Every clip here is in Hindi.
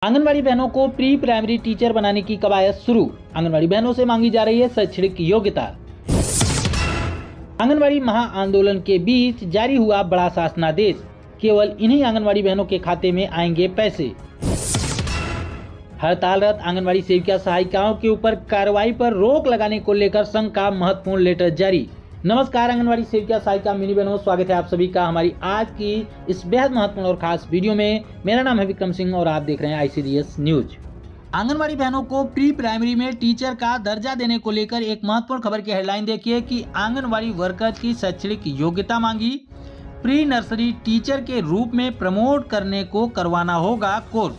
आंगनवाड़ी बहनों को प्री प्राइमरी टीचर बनाने की कवायद शुरू। आंगनवाड़ी बहनों से मांगी जा रही है शैक्षणिक योग्यता। आंगनवाड़ी महाआंदोलन के बीच जारी हुआ बड़ा शासनादेश। केवल इन्हीं आंगनवाड़ी बहनों के खाते में आएंगे पैसे। हड़तालरत आंगनवाड़ी सेविका सहायिकाओं के ऊपर कार्रवाई पर रोक लगाने को लेकर संघ का महत्वपूर्ण लेटर जारी। नमस्कार आंगनवाड़ी सेविका सहायिका मिनी बहनों, स्वागत है आप सभी का हमारी आज की इस बेहद महत्वपूर्ण और खास वीडियो में। मेरा नाम है विक्रम सिंह और आप देख रहे हैं ICDS न्यूज। आंगनवाड़ी बहनों को प्री प्राइमरी में टीचर का दर्जा देने को लेकर एक महत्वपूर्ण खबर की हेडलाइन देखिए कि आंगनवाड़ी वर्कर की शैक्षणिक योग्यता मांगी। प्री नर्सरी टीचर के रूप में प्रमोट करने को करवाना होगा कोर्स।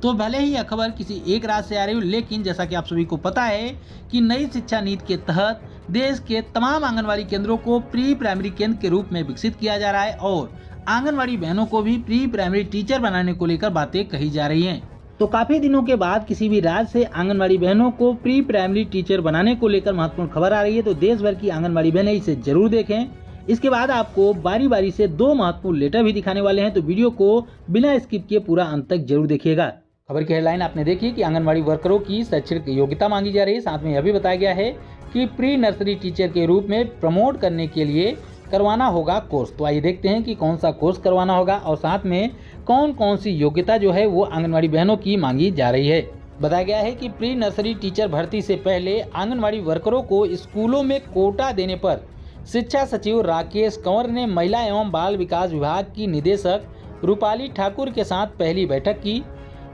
तो भले ही यह खबर किसी एक राज्य से आ रही हो, लेकिन जैसा कि आप सभी को पता है कि नई शिक्षा नीति के तहत देश के तमाम आंगनवाड़ी केंद्रों को प्री प्राइमरी केंद्र के रूप में विकसित किया जा रहा है और आंगनवाड़ी बहनों को भी प्री प्राइमरी टीचर बनाने को लेकर बातें कही जा रही हैं। तो काफी दिनों के बाद किसी भी राज्य से आंगनवाड़ी बहनों को प्री प्राइमरी टीचर बनाने को लेकर महत्वपूर्ण खबर आ रही है, तो देश भर की आंगनवाड़ी बहनें इसे जरूर देखें। इसके बाद आपको बारी बारी से दो महत्वपूर्ण लेटर भी दिखाने वाले हैं, तो वीडियो को बिना स्किप किए पूरा अंत तक जरूर देखिएगा। खबर की हेडलाइन आपने देखी कि आंगनवाड़ी वर्करों की शैक्षणिक योग्यता मांगी जा रही है। साथ में यह भी बताया गया है कि प्री नर्सरी टीचर के रूप में प्रमोट करने के लिए करवाना होगा कोर्स। तो आइए देखते हैं कि कौन सा कोर्स करवाना होगा और साथ में कौन कौन सी योग्यता जो है वो आंगनवाड़ी बहनों की मांगी जा रही है। बताया गया है कि प्री नर्सरी टीचर भर्ती से पहले आंगनवाड़ी वर्करों को स्कूलों में कोटा देने पर शिक्षा सचिव राकेश कंवर ने महिला एवं बाल विकास विभाग की निदेशक रूपाली ठाकुर के साथ पहली बैठक की।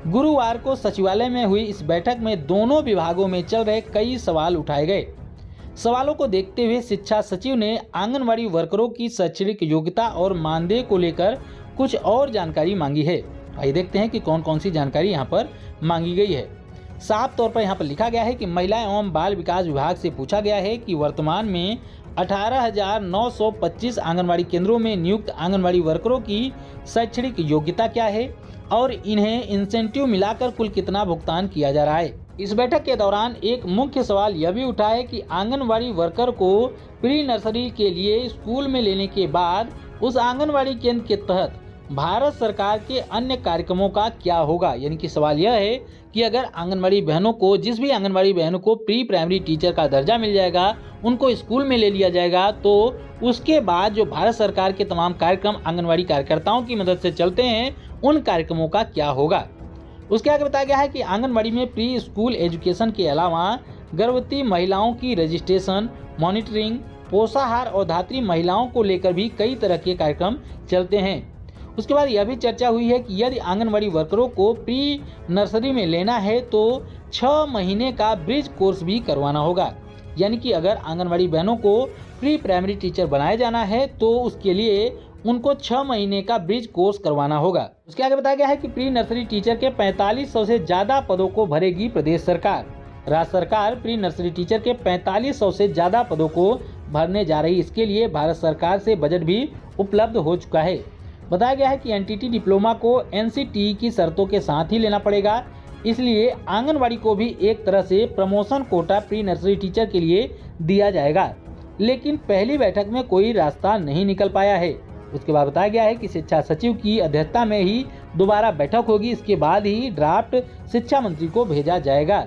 गुरुवार को सचिवालय में हुई इस बैठक में दोनों विभागों में चल रहे कई सवाल उठाए गए। सवालों को देखते हुए शिक्षा सचिव ने आंगनवाड़ी वर्करों की शैक्षणिक योग्यता और मानदेय को लेकर कुछ और जानकारी मांगी है। आइए देखते हैं कि कौन कौन सी जानकारी यहाँ पर मांगी गई है। साफ तौर पर यहाँ पर लिखा गया है कि महिला एवं बाल विकास विभाग से पूछा गया है कि वर्तमान में 18,925 आंगनवाड़ी केंद्रों में नियुक्त आंगनवाड़ी वर्करों की शैक्षणिक योग्यता क्या है और इन्हें इंसेंटिव मिलाकर कुल कितना भुगतान किया जा रहा है। इस बैठक के दौरान एक मुख्य सवाल यह भी उठा है कि आंगनवाड़ी वर्कर को प्री नर्सरी के लिए स्कूल में लेने के बाद उस आंगनवाड़ी केंद्र के तहत भारत सरकार के अन्य कार्यक्रमों का क्या होगा। यानी कि सवाल यह है कि अगर आंगनवाड़ी बहनों को, जिस भी आंगनवाड़ी बहनों को प्री प्राइमरी टीचर का दर्जा मिल जाएगा, उनको स्कूल में ले लिया जाएगा, तो उसके बाद जो भारत सरकार के तमाम कार्यक्रम आंगनवाड़ी कार्यकर्ताओं की मदद से चलते हैं, उन कार्यक्रमों का क्या होगा। उसके आगे बताया गया है कि आंगनवाड़ी में प्री स्कूल एजुकेशन के अलावा गर्भवती महिलाओं की रजिस्ट्रेशन, मॉनिटरिंग, पोषाहार और धात्री महिलाओं को लेकर भी कई तरह के कार्यक्रम चलते हैं। उसके बाद यह भी चर्चा हुई है कि यदि आंगनवाड़ी वर्करों को प्री नर्सरी में लेना है तो 6 महीने का ब्रिज कोर्स भी करवाना होगा। यानी कि अगर आंगनवाड़ी बहनों को प्री प्राइमरी टीचर बनाया जाना है तो उसके लिए उनको 6 महीने का ब्रिज कोर्स करवाना होगा। उसके आगे बताया गया है कि प्री नर्सरी टीचर के 4500 से ज्यादा पदों को भरेगी प्रदेश सरकार। राज्य सरकार प्री नर्सरी टीचर के 4500 से ज्यादा पदों को भरने जा रही। इसके लिए भारत सरकार से बजट भी उपलब्ध हो चुका है। बताया गया है कि NTT डिप्लोमा को NCTE की शर्तों के साथ ही लेना पड़ेगा। इसलिए आंगनवाड़ी को भी एक तरह से promotion quota pre nursery teacher के लिए दिया जाएगा, लेकिन पहली बैठक में कोई रास्ता नहीं निकल पाया है। उसके बाद बताया गया है कि शिक्षा सचिव की अध्यक्षता में ही दोबारा बैठक होगी। इसके बाद ही ड्राफ्ट शिक्षा मंत्री को भेजा जाएगा।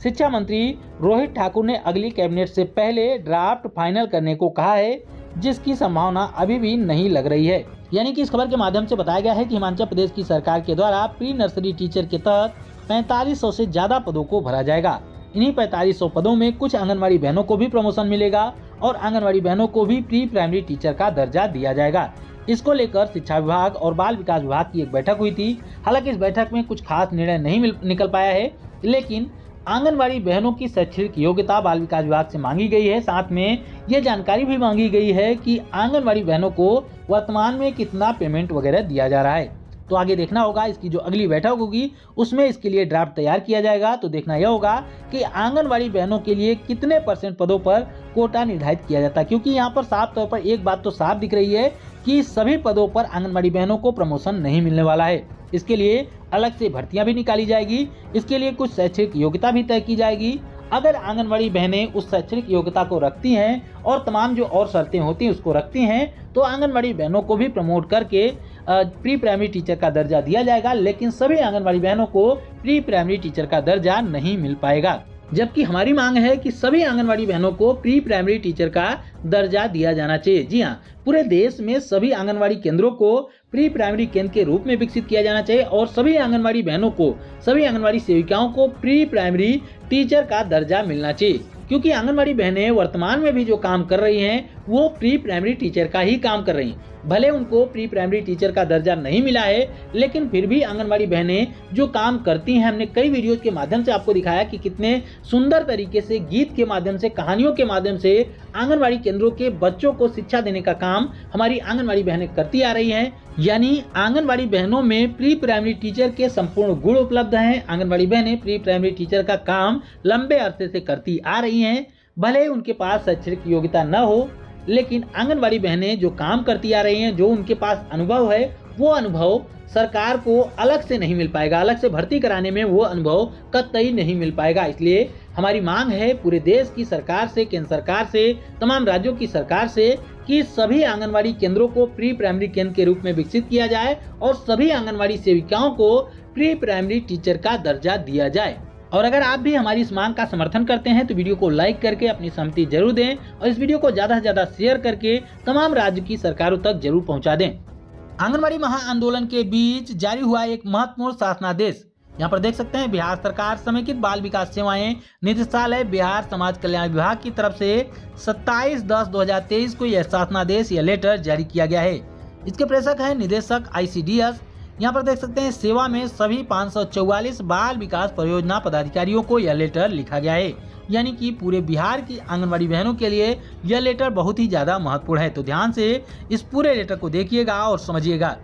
शिक्षा मंत्री रोहित ठाकुर ने अगली कैबिनेट से पहले ड्राफ्ट फाइनल करने को कहा है, जिसकी संभावना अभी भी नहीं लग रही है। यानी कि इस खबर के माध्यम से बताया गया है कि हिमाचल प्रदेश की सरकार के द्वारा प्री नर्सरी टीचर के तहत 4500 से ज्यादा पदों को भरा जाएगा। इन्हीं 4500 पदों में कुछ आंगनवाड़ी बहनों को भी प्रमोशन मिलेगा और आंगनवाड़ी बहनों को भी प्री प्राइमरी टीचर का दर्जा दिया जाएगा। इसको लेकर शिक्षा विभाग और बाल विकास विभाग की एक बैठक हुई थी। हालांकि इस बैठक में कुछ खास निर्णय नहीं निकल पाया है, लेकिन आंगनवाड़ी बहनों की शैक्षणिक योग्यता बाल विकास विभाग से मांगी गई है। साथ में ये जानकारी भी मांगी गई है कि आंगनवाड़ी बहनों को वर्तमान में कितना पेमेंट वगैरह दिया जा रहा है। तो आगे देखना होगा, इसकी जो अगली बैठक होगी उसमें इसके लिए ड्राफ्ट तैयार किया जाएगा। तो देखना यह होगा कि आंगनवाड़ी बहनों के लिए कितने % पदों पर कोटा निर्धारित किया जाता है, क्योंकि यहाँ पर साफ तौर पर एक बात तो साफ दिख रही है कि सभी पदों पर आंगनवाड़ी बहनों को प्रमोशन नहीं मिलने वाला है। इसके लिए अलग से भर्तियां भी निकाली जाएगी। इसके लिए कुछ शैक्षणिक योग्यता भी तय की जाएगी। अगर आंगनवाड़ी बहनें उस शैक्षणिक योग्यता को रखती हैं और तमाम जो और शर्तें होती हैं उसको रखती हैं, तो आंगनवाड़ी बहनों को भी प्रमोट करके प्री प्राइमरी टीचर का दर्जा दिया जाएगा, लेकिन सभी आंगनबाड़ी बहनों को प्री प्राइमरी टीचर का दर्जा नहीं मिल पाएगा। जबकि हमारी मांग है कि सभी आंगनबाड़ी बहनों को प्री प्राइमरी टीचर का दर्जा दिया जाना चाहिए। जी हाँ, पूरे देश में सभी आंगनबाड़ी केंद्रों को प्री प्राइमरी केंद्र के रूप में विकसित किया जाना चाहिए और सभी आंगनबाड़ी बहनों को, सभी आंगनबाड़ी सेविकाओं को प्री प्राइमरी टीचर का दर्जा मिलना चाहिए, क्योंकि आंगनबाड़ी बहनें वर्तमान में भी जो काम कर रही हैं वो प्री प्राइमरी टीचर का ही काम कर रही हैं। भले उनको प्री प्राइमरी टीचर का दर्जा नहीं मिला है, लेकिन फिर भी आंगनबाड़ी बहनें जो काम करती हैं, हमने कई वीडियोज के माध्यम से आपको दिखाया कि कितने सुंदर तरीके से गीत के माध्यम से, कहानियों के माध्यम से आंगनबाड़ी केंद्रों के बच्चों को शिक्षा देने का काम हमारी आंगनबाड़ी बहनें करती आ रही हैं। यानी आंगनबाड़ी बहनों में प्री प्राइमरी टीचर के संपूर्ण गुण उपलब्ध हैं। आंगनबाड़ी बहनें प्री प्राइमरी टीचर का काम लंबे अरसे से करती आ रही हैं। भले उनके पास शैक्षणिक योग्यता न हो, लेकिन आंगनबाड़ी बहनें जो काम करती आ रही हैं, जो उनके पास अनुभव है, वो अनुभव सरकार को अलग से नहीं मिल पाएगा। अलग से भर्ती कराने में वो अनुभव कतई नहीं मिल पाएगा। इसलिए हमारी मांग है पूरे देश की सरकार से, केंद्र सरकार से, तमाम राज्यों की सरकार से कि सभी आंगनबाड़ी केंद्रों को प्री प्राइमरी केंद्र के रूप में विकसित किया जाए और सभी आंगनबाड़ी सेविकाओं को प्री प्राइमरी टीचर का दर्जा दिया जाए। और अगर आप भी हमारी इस मांग का समर्थन करते हैं तो वीडियो को लाइक करके अपनी सहमति जरूर दें और इस वीडियो को ज्यादा से ज्यादा शेयर करके तमाम राज्य की सरकारों तक जरूर पहुंचा दें। आंगनबाड़ी महाआंदोलन के बीच जारी हुआ एक महत्वपूर्ण शासनादेश। यहाँ पर देख सकते हैं बिहार सरकार समेकित बाल विकास सेवाएं निदेशालय बिहार समाज कल्याण विभाग की तरफ से 27/10/2023 को यह शासनादेश या लेटर जारी किया गया है। इसके प्रेषक है निदेशक ICDS। यहाँ पर देख सकते हैं सेवा में सभी 544 बाल विकास परियोजना पदाधिकारियों को यह लेटर लिखा गया है। यानी कि पूरे बिहार की आंगनबाड़ी बहनों के लिए यह लेटर बहुत ही ज्यादा महत्वपूर्ण है। तो ध्यान से इस पूरे लेटर को देखिएगा और समझिएगा।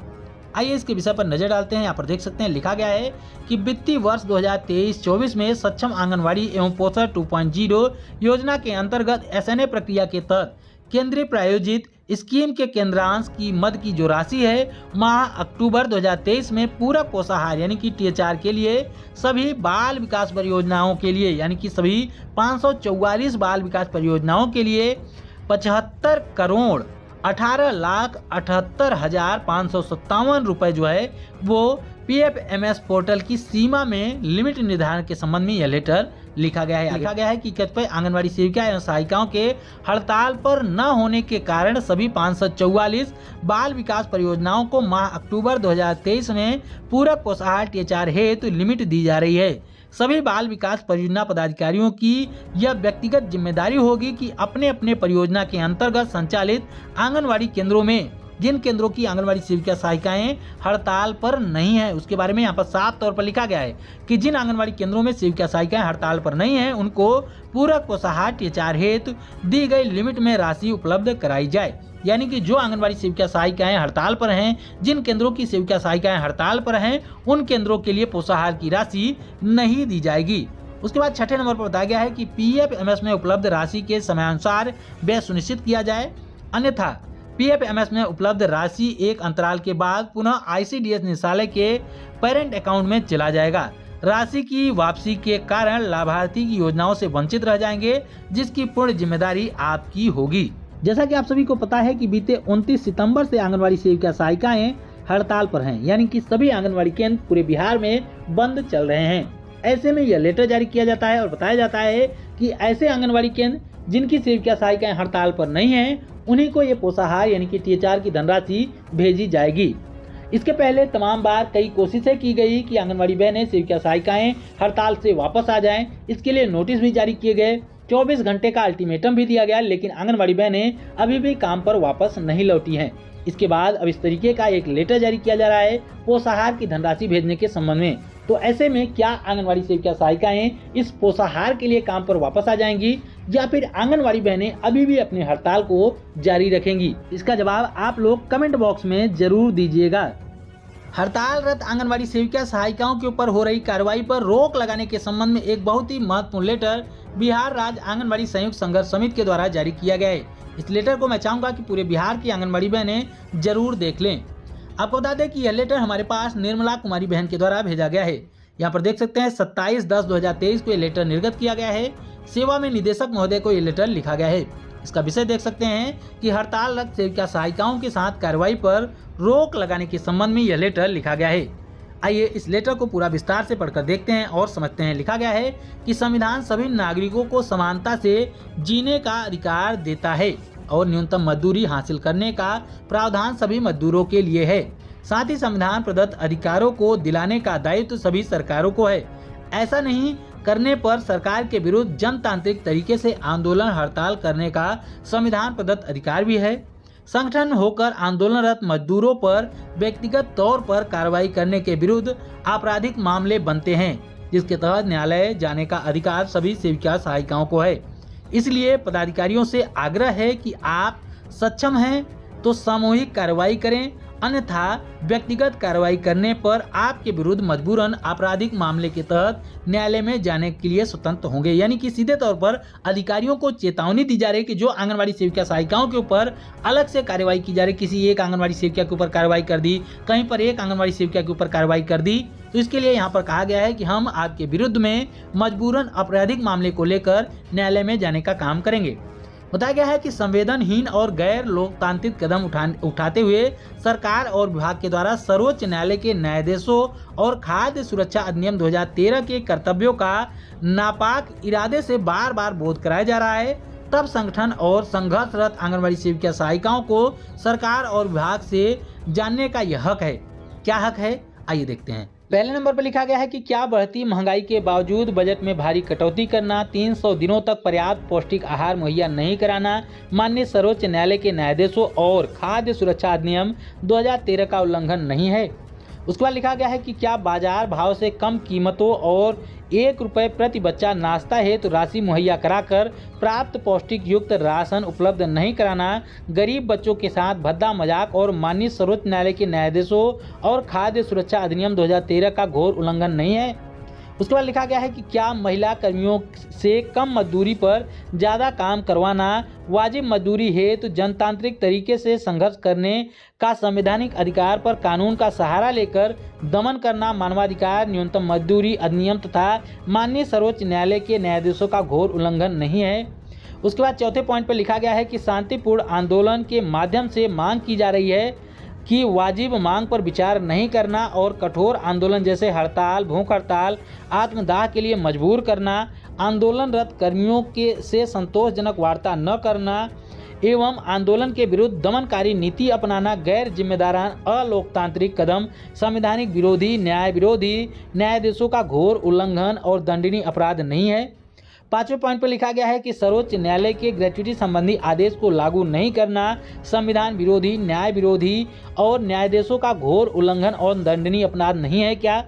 आइए इसके विषय पर नजर डालते हैं। यहाँ पर देख सकते हैं लिखा गया है कि वित्तीय वर्ष 2023-24 में सक्षम आंगनबाड़ी एवं पोषण 2.0 योजना के अंतर्गत SNA प्रक्रिया के तहत केंद्रीय प्रायोजित स्कीम के केंद्रांश की मद की जो राशि है माह अक्टूबर 2023 में पूरक पोषाहार यानी कि THR के लिए सभी बाल विकास परियोजनाओं के लिए, यानी कि सभी 544 बाल विकास परियोजनाओं के लिए 75,18,78,557 रुपए जो है वो PFMS पोर्टल की सीमा में लिमिट निर्धारण के संबंध में यह लेटर लिखा गया है। लिखा गया है कि कतिपय आंगनबाड़ी सेविका एवं सहायिकाओं के हड़ताल पर न होने के कारण सभी 544 बाल विकास परियोजनाओं को माह अक्टूबर 2023 में पूरक पोषाहार THR हेतु लिमिट दी जा रही है। सभी बाल विकास परियोजना पदाधिकारियों की यह व्यक्तिगत जिम्मेदारी होगी कि अपने अपने परियोजना के अंतर्गत संचालित आंगनबाड़ी केंद्रों में जिन केंद्रों की आंगनबाड़ी सेविका सहायिकाएं हड़ताल पर नहीं है, उसके बारे में यहाँ पर साफ तौर पर लिखा गया है कि जिन आंगनबाड़ी केंद्रों में सेविका सहायिकाएं हड़ताल पर नहीं है उनको पूरक पोषाहार THR हेतु दी गई लिमिट में राशि उपलब्ध कराई जाए। यानी कि जो आंगनबाड़ी सेविका सहायिकाएं हड़ताल पर हैं, जिन केंद्रों की सेविका सहायिकाएं हड़ताल पर हैं, उन केंद्रों के लिए पोषाहार की राशि नहीं दी जाएगी। उसके बाद 6ठे नंबर पर बताया गया है कि PFMS में उपलब्ध राशि के समयानुसार व्यय सुनिश्चित किया जाए, अन्यथा PFMS में उपलब्ध राशि एक अंतराल के बाद पुनः ICDS निदेशालय के पेरेंट अकाउंट में चला जाएगा। राशि की वापसी के कारण लाभार्थी की योजनाओं से वंचित रह जाएंगे, जिसकी पूर्ण जिम्मेदारी आपकी होगी। जैसा कि आप सभी को पता है कि बीते 29 सितंबर से आंगनबाड़ी सेविका सहायिकाएं हड़ताल पर हैं, यानी कि सभी आंगनबाड़ी केंद्र पूरे बिहार में बंद चल रहे हैं। ऐसे में यह लेटर जारी किया जाता है और बताया जाता है कि ऐसे आंगनबाड़ी केंद्र जिनकी सेविका सहायिकाएं हड़ताल पर नहीं हैं, उन्हीं को ये पोषाहार यानी कि THR की धनराशि भेजी जाएगी। इसके पहले तमाम बार कई कोशिशें की गई कि आंगनबाड़ी बहनें सेविका सहायिकाएं हड़ताल से वापस आ जाएं। इसके लिए नोटिस भी जारी किए गए, 24 घंटे का अल्टीमेटम भी दिया गया, लेकिन आंगनबाड़ी बहनें अभी भी काम पर वापस नहीं लौटी हैं। इसके बाद अब इस तरीके का एक लेटर जारी किया जा रहा है पोषाहार की धनराशि भेजने के संबंध में। तो ऐसे में क्या आंगनबाड़ी सेविका सहायिकाएं इस पोषाहार के लिए काम पर वापस आ जाएंगी या फिर आंगनबाड़ी बहनें अभी भी अपनी हड़ताल को जारी रखेंगी? इसका जवाब आप लोग कमेंट बॉक्स में जरूर दीजिएगा। हड़तालरत आंगनबाड़ी सेविका सहायिकाओं के ऊपर हो रही कार्रवाई पर रोक लगाने के संबंध में एक बहुत ही महत्वपूर्ण लेटर बिहार राज्य आंगनबाड़ी संयुक्त संघर्ष समिति के द्वारा जारी किया गया है। इस लेटर को मैं चाहूंगा कि पूरे बिहार की आंगनबाड़ी बहनें जरूर देख लें। आपको बता दें कि यह लेटर हमारे पास निर्मला कुमारी बहन के द्वारा भेजा गया है। यहाँ पर देख सकते हैं 27/10/2023 को यह लेटर निर्गत किया गया है। सेवा में निदेशक महोदय को यह लेटर लिखा गया है। इसका विषय देख सकते हैं कि हड़तालरत सेविका सहायिकाओं के साथ कार्रवाई पर रोक लगाने के संबंध में यह लेटर लिखा गया है। आइए इस लेटर को पूरा विस्तार से पढ़कर देखते हैं और समझते हैं। लिखा गया है कि संविधान सभी नागरिकों को समानता से जीने का अधिकार देता है और न्यूनतम मजदूरी हासिल करने का प्रावधान सभी मजदूरों के लिए है। साथ ही संविधान प्रदत्त अधिकारों को दिलाने का दायित्व सभी सरकारों को है। ऐसा नहीं करने पर सरकार के विरुद्ध जनतांत्रिक तरीके से आंदोलन हड़ताल करने का संविधान प्रदत्त अधिकार भी है। संगठन होकर आंदोलनरत मजदूरों पर व्यक्तिगत तौर पर कार्रवाई करने के विरुद्ध आपराधिक मामले बनते हैं, जिसके तहत न्यायालय जाने का अधिकार सभी सेविका सहायिकाओं को है। इसलिए पदाधिकारियों से आग्रह है कि आप सक्षम हैं तो सामूहिक कार्रवाई करें, अन्यथा व्यक्तिगत कार्रवाई करने पर आपके विरुद्ध मजबूरन आपराधिक मामले के तहत न्यायालय में जाने के लिए स्वतंत्र होंगे। यानी कि सीधे तौर पर अधिकारियों को चेतावनी दी जा रही है कि जो आंगनबाड़ी सेविका सहायिकाओं के ऊपर अलग से कार्रवाई की जा रही, किसी एक आंगनबाड़ी सेविका के ऊपर कार्रवाई कर दी, कहीं पर एक आंगनबाड़ी सेविका के ऊपर कार्रवाई कर दी, तो इसके लिए यहाँ पर कहा गया है कि हम आपके विरुद्ध में मजबूरन आपराधिक मामले को लेकर न्यायालय में जाने का काम करेंगे। बताया गया है कि संवेदनहीन और गैर लोकतांत्रिक कदम उठाते हुए सरकार और विभाग के द्वारा सर्वोच्च न्यायालय के न्यायाधीशों और खाद्य सुरक्षा अधिनियम 2013 के कर्तव्यों का नापाक इरादे से बार बार बोध कराया जा रहा है, तब संगठन और संघर्षरत आंगनबाड़ी सेविका सहायिकाओं को सरकार और विभाग से जानने का यह हक है। क्या हक है, आइए देखते हैं। पहले नंबर पर लिखा गया है कि क्या बढ़ती महंगाई के बावजूद बजट में भारी कटौती करना, 300 दिनों तक पर्याप्त पौष्टिक आहार मुहैया नहीं कराना माननीय सर्वोच्च न्यायालय के न्यायाधीशों और खाद्य सुरक्षा अधिनियम 2013 का उल्लंघन नहीं है। उसके बाद लिखा गया है कि क्या बाजार भाव से कम कीमतों और 1 रुपये प्रति बच्चा नाश्ता हेतु राशि मुहैया कराकर प्राप्त पौष्टिक युक्त राशन उपलब्ध नहीं कराना गरीब बच्चों के साथ भद्दा मजाक और माननीय सर्वोच्च न्यायालय के न्यायाधीशों और खाद्य सुरक्षा अधिनियम 2013 का घोर उल्लंघन नहीं है। उसके बाद लिखा गया है कि क्या महिला कर्मियों से कम मजदूरी पर ज़्यादा काम करवाना वाजिब मजदूरी हेतु जनतांत्रिक तरीके से संघर्ष करने का संवैधानिक अधिकार पर कानून का सहारा लेकर दमन करना मानवाधिकार न्यूनतम मजदूरी अधिनियम तथा माननीय सर्वोच्च न्यायालय के न्यायाधीशों का घोर उल्लंघन नहीं है। उसके बाद चौथे पॉइंट पर लिखा गया है कि शांतिपूर्ण आंदोलन के माध्यम से मांग की जा रही है कि वाजिब मांग पर विचार नहीं करना और कठोर आंदोलन जैसे हड़ताल, भूख हड़ताल, आत्मदाह के लिए मजबूर करना, आंदोलनरत कर्मियों के से संतोषजनक वार्ता न करना एवं आंदोलन के विरुद्ध दमनकारी नीति अपनाना गैर जिम्मेदाराना अलोकतांत्रिक कदम, संवैधानिक विरोधी, न्याय विरोधी, न्यायाधीशों का घोर उल्लंघन और दंडनीय अपराध नहीं है। पांचवें पॉइंट पर लिखा गया है कि सर्वोच्च न्यायालय के ग्रेच्युटी संबंधी आदेश को लागू नहीं करना संविधान विरोधी, न्याय विरोधी और न्यायाधीशों का घोर उल्लंघन और दंडनीय अपराध नहीं है क्या।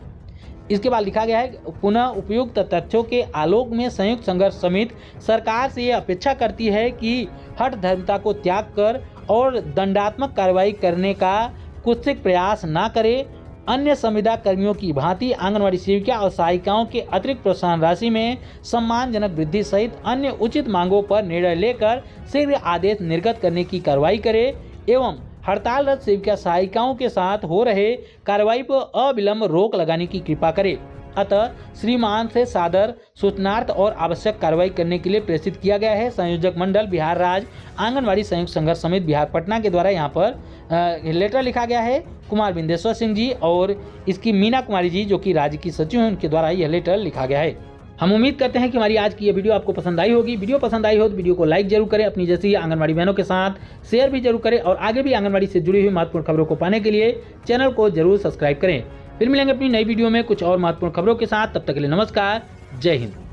इसके बाद लिखा गया है पुनः उपयुक्त तथ्यों के आलोक में संयुक्त संघर्ष समिति सरकार से यह अपेक्षा करती है कि हठ धर्मता को त्याग कर और दंडात्मक कार्रवाई करने का कुत्सित प्रयास न करे। अन्य संविदा कर्मियों की भांति आंगनबाड़ी सेविका और सहायिकाओं के अतिरिक्त प्रोत्साहन राशि में सम्मानजनक वृद्धि सहित अन्य उचित मांगों पर निर्णय लेकर शीघ्र आदेश निर्गत करने की कार्रवाई करे एवं हड़तालरत सेविका सहायिकाओं के साथ हो रहे कार्रवाई पर अविलंब रोक लगाने की कृपा करे। अतः श्रीमान से सादर सूचनार्थ और आवश्यक कार्रवाई करने के लिए प्रेषित किया गया है। संयोजक मंडल बिहार राज्य आंगनबाड़ी संयुक्त संघर्ष समिति बिहार पटना के द्वारा यहाँ पर लेटर लिखा गया है कुमार बिंदेश्वर सिंह जी और इसकी मीना कुमारी जी जो कि राज्य की सचिव हैं, उनके द्वारा यह लेटर लिखा गया है। हम उम्मीद करते हैं कि हमारी आज की ये वीडियो आपको पसंद आई होगी। वीडियो पसंद आई हो तो वीडियो को लाइक जरूर करें, अपनी जैसी आंगनबाड़ी बहनों के साथ शेयर भी जरूर करें और आगे भी आंगनबाड़ी से जुड़ी हुई महत्वपूर्ण खबरों को पाने के लिए चैनल को जरूर सब्सक्राइब करें। फिर मिलेंगे अपनी नई वीडियो में कुछ और महत्वपूर्ण खबरों के साथ। तब तक के लिए नमस्कार, जय हिंद।